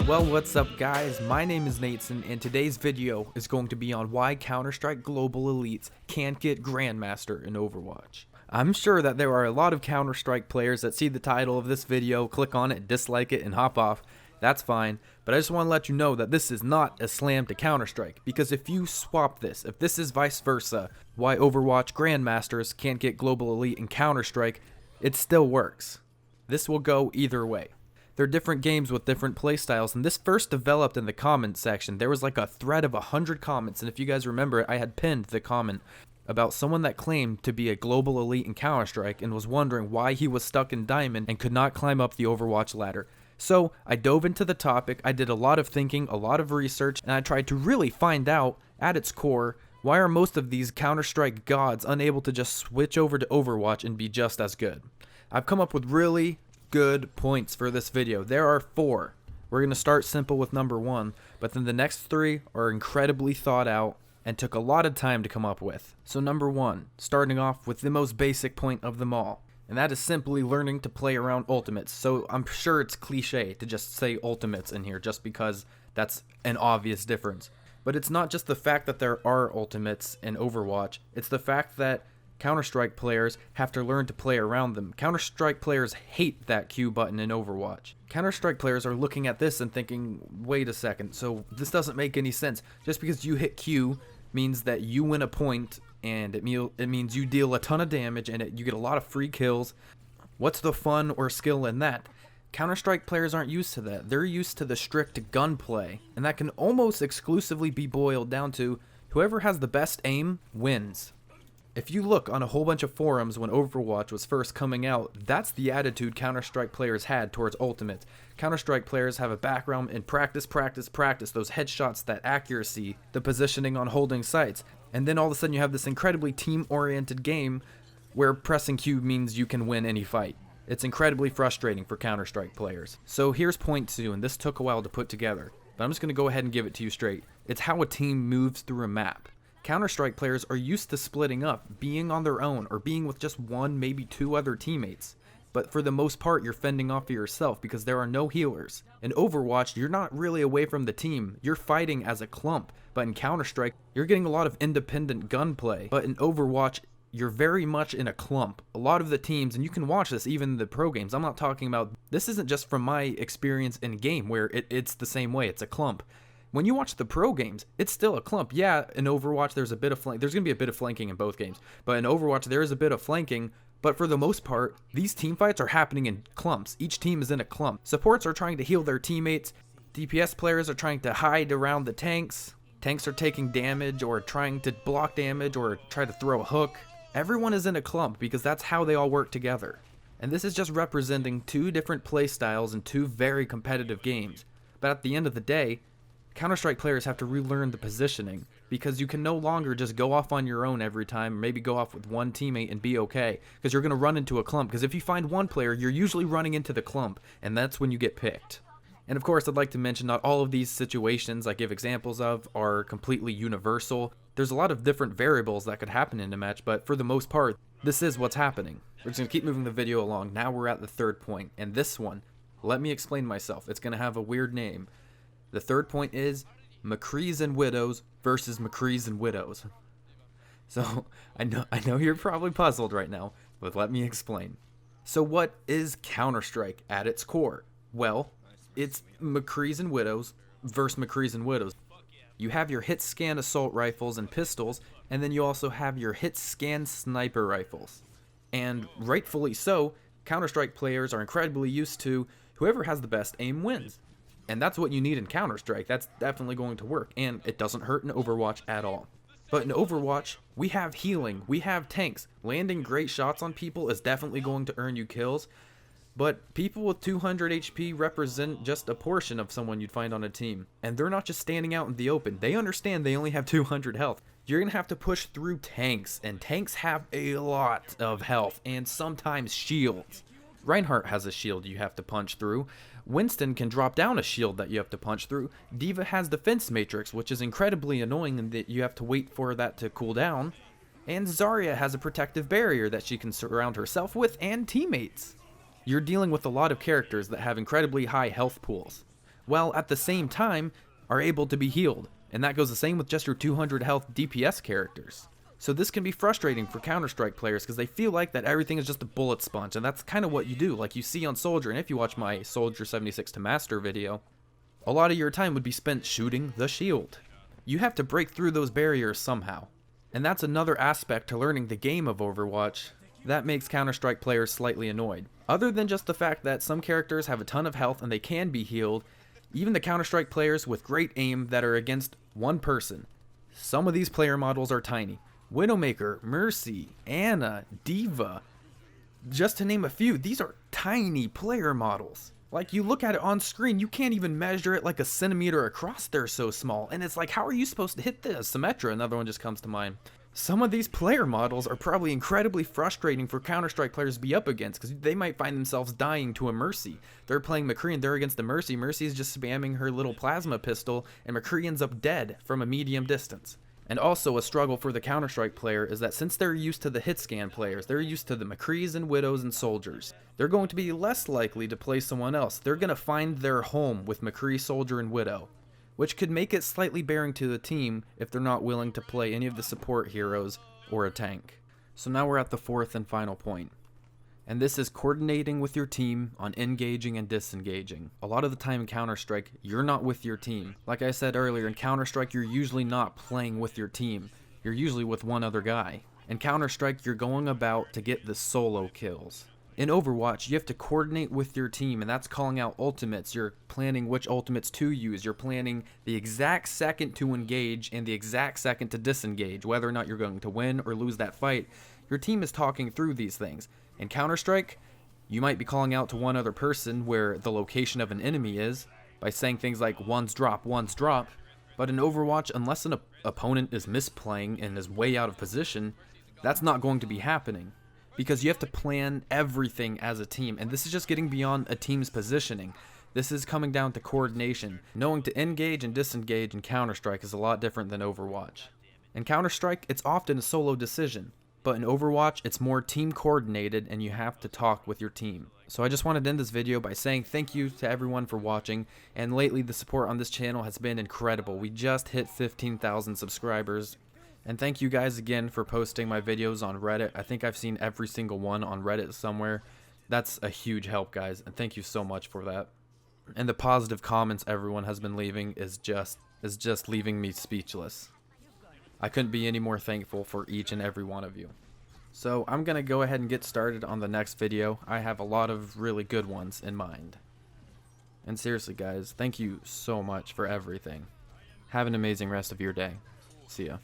Well, what's up guys, my name is Nathan and today's video is going to be on why Counter-Strike Global Elites can't get Grandmaster in Overwatch. I'm sure that there are a lot of Counter-Strike players that see the title of this video, click on it, dislike it, and hop off. That's fine, but I just want to let you know that this is not a slam to Counter-Strike, because if you swap this, if this is vice versa, why Overwatch Grandmasters can't get Global Elite in Counter-Strike, it still works. This will go either way. They're different games with different playstyles, and this first developed in the comments section. There was like a thread of 100 comments, and if you guys remember it, I had pinned the comment about someone that claimed to be a global elite in Counter-Strike and was wondering why he was stuck in Diamond and could not climb up the Overwatch ladder. So I dove into the topic, I did a lot of thinking, a lot of research, and I tried to really find out, at its core, why are most of these Counter-Strike gods unable to just switch over to Overwatch and be just as good? I've come up with really good points for this video. There are 4. We're going to start simple with number 1, but then the next 3 are incredibly thought out and took a lot of time to come up with. So number 1, starting off with the most basic point of them all, and that is simply learning to play around ultimates. So I'm sure it's cliche to just say ultimates in here just because that's an obvious difference. But it's not just the fact that there are ultimates in Overwatch, it's the fact that Counter-Strike players have to learn to play around them. Counter-Strike players hate that Q button in Overwatch. Counter-Strike players are looking at this and thinking, wait a second, so this doesn't make any sense. Just because you hit Q means that you win a point, and it means you deal a ton of damage, and you get a lot of free kills. What's the fun or skill in that? Counter-Strike players aren't used to that. They're used to the strict gunplay, and that can almost exclusively be boiled down to whoever has the best aim wins. If you look on a whole bunch of forums when Overwatch was first coming out, that's the attitude Counter-Strike players had towards Ultimate. Counter-Strike players have a background in practice, those headshots, that accuracy, the positioning on holding sights, and then all of a sudden you have this incredibly team-oriented game where pressing Q means you can win any fight. It's incredibly frustrating for Counter-Strike players. So here's point 2, and this took a while to put together, but I'm just going to go ahead and give it to you straight. It's how a team moves through a map. Counter-Strike players are used to splitting up, being on their own, or being with just 1, maybe 2 other teammates. But for the most part, you're fending off for yourself because there are no healers. In Overwatch, you're not really away from the team, you're fighting as a clump. But in Counter-Strike, you're getting a lot of independent gunplay. But in Overwatch, you're very much in a clump. A lot of the teams, and you can watch this even in the pro games, I'm not talking about, this isn't just from my experience in game where it's the same way, it's a clump. When you watch the pro games, it's still a clump. Yeah, in Overwatch, there's going to be a bit of flanking in both games. But in Overwatch, there is a bit of flanking. But for the most part, these team fights are happening in clumps. Each team is in a clump. Supports are trying to heal their teammates. DPS players are trying to hide around the tanks. Tanks are taking damage or trying to block damage or try to throw a hook. Everyone is in a clump because that's how they all work together. And this is just representing 2 different play styles in 2 very competitive games. But at the end of the day, Counter-Strike players have to relearn the positioning because you can no longer just go off on your own every time, or maybe go off with 1 teammate and be okay, because you're going to run into a clump, because if you find 1 player, you're usually running into the clump, and that's when you get picked. And of course, I'd like to mention not all of these situations I give examples of are completely universal. There's a lot of different variables that could happen in a match, but for the most part, this is what's happening. We're just going to keep moving the video along. Now we're at the 3rd point, and this one, let me explain myself. It's going to have a weird name. The 3rd point is McCrees and Widows versus McCrees and Widows. So, I know you're probably puzzled right now, but let me explain. So what is Counter-Strike at its core? Well, it's McCrees and Widows versus McCrees and Widows. You have your hit scan assault rifles and pistols, and then you also have your hit scan sniper rifles. And rightfully so, Counter-Strike players are incredibly used to whoever has the best aim wins. And that's what you need in Counter-Strike. That's definitely going to work, and it doesn't hurt in Overwatch at all. But in Overwatch, we have healing, we have tanks. Landing great shots on people is definitely going to earn you kills, but people with 200 HP represent just a portion of someone you'd find on a team. And they're not just standing out in the open. They understand they only have 200 health. You're going to have to push through tanks, and tanks have a lot of health, and sometimes shields. Reinhardt has a shield you have to punch through. Winston can drop down a shield that you have to punch through. Diva has defense matrix, which is incredibly annoying in that you have to wait for that to cool down. And Zarya has a protective barrier that she can surround herself with and teammates. You're dealing with a lot of characters that have incredibly high health pools. while at the same time are able to be healed. And that goes the same with just your 200 health DPS characters. So this can be frustrating for Counter-Strike players because they feel like that everything is just a bullet sponge, and that's kind of what you do, like you see on Soldier. And if you watch my Soldier 76 to Master video, a lot of your time would be spent shooting the shield. You have to break through those barriers somehow. And that's another aspect to learning the game of Overwatch that makes Counter-Strike players slightly annoyed. Other than just the fact that some characters have a ton of health and they can be healed, even the Counter-Strike players with great aim that are against one person, some of these player models are tiny. Widowmaker, Mercy, Ana, Diva, just to name a few, these are tiny player models. Like, you look at it on screen, you can't even measure it like a centimeter across, they're so small. And it's like, how are you supposed to hit this? Symmetra, another one just comes to mind. Some of these player models are probably incredibly frustrating for Counter-Strike players to be up against, because they might find themselves dying to a Mercy. They're playing McCree and they're against the Mercy. Mercy is just spamming her little plasma pistol, and McCree ends up dead from a medium distance. And also a struggle for the Counter-Strike player is that since they're used to the hit scan players, they're used to the McCrees and Widows and Soldiers, they're going to be less likely to play someone else. They're going to find their home with McCree, Soldier, and Widow, which could make it slightly bearing to the team if they're not willing to play any of the support heroes or a tank. So now we're at the fourth and final point. And this is coordinating with your team on engaging and disengaging. A lot of the time in Counter-Strike, you're not with your team. Like I said earlier, in Counter-Strike, you're usually not playing with your team. You're usually with one other guy. In Counter-Strike, you're going about to get the solo kills. In Overwatch, you have to coordinate with your team, and that's calling out ultimates. You're planning which ultimates to use. You're planning the exact second to engage and the exact second to disengage, whether or not you're going to win or lose that fight. Your team is talking through these things. In Counter-Strike, you might be calling out to one other person where the location of an enemy is by saying things like one's drop, but in Overwatch, unless an opponent is misplaying and is way out of position, that's not going to be happening, because you have to plan everything as a team, and this is just getting beyond a team's positioning. This is coming down to coordination. Knowing to engage and disengage in Counter-Strike is a lot different than Overwatch. In Counter-Strike, it's often a solo decision. But in Overwatch, it's more team coordinated and you have to talk with your team. So I just wanted to end this video by saying thank you to everyone for watching, and lately the support on this channel has been incredible. We just hit 15,000 subscribers. And thank you guys again for posting my videos on Reddit. I think I've seen every single one on Reddit somewhere. That's a huge help, guys, and thank you so much for that. And the positive comments everyone has been leaving is just leaving me speechless. I couldn't be any more thankful for each and every one of you. So I'm going to go ahead and get started on the next video. I have a lot of really good ones in mind. And seriously guys, thank you so much for everything. Have an amazing rest of your day. See ya.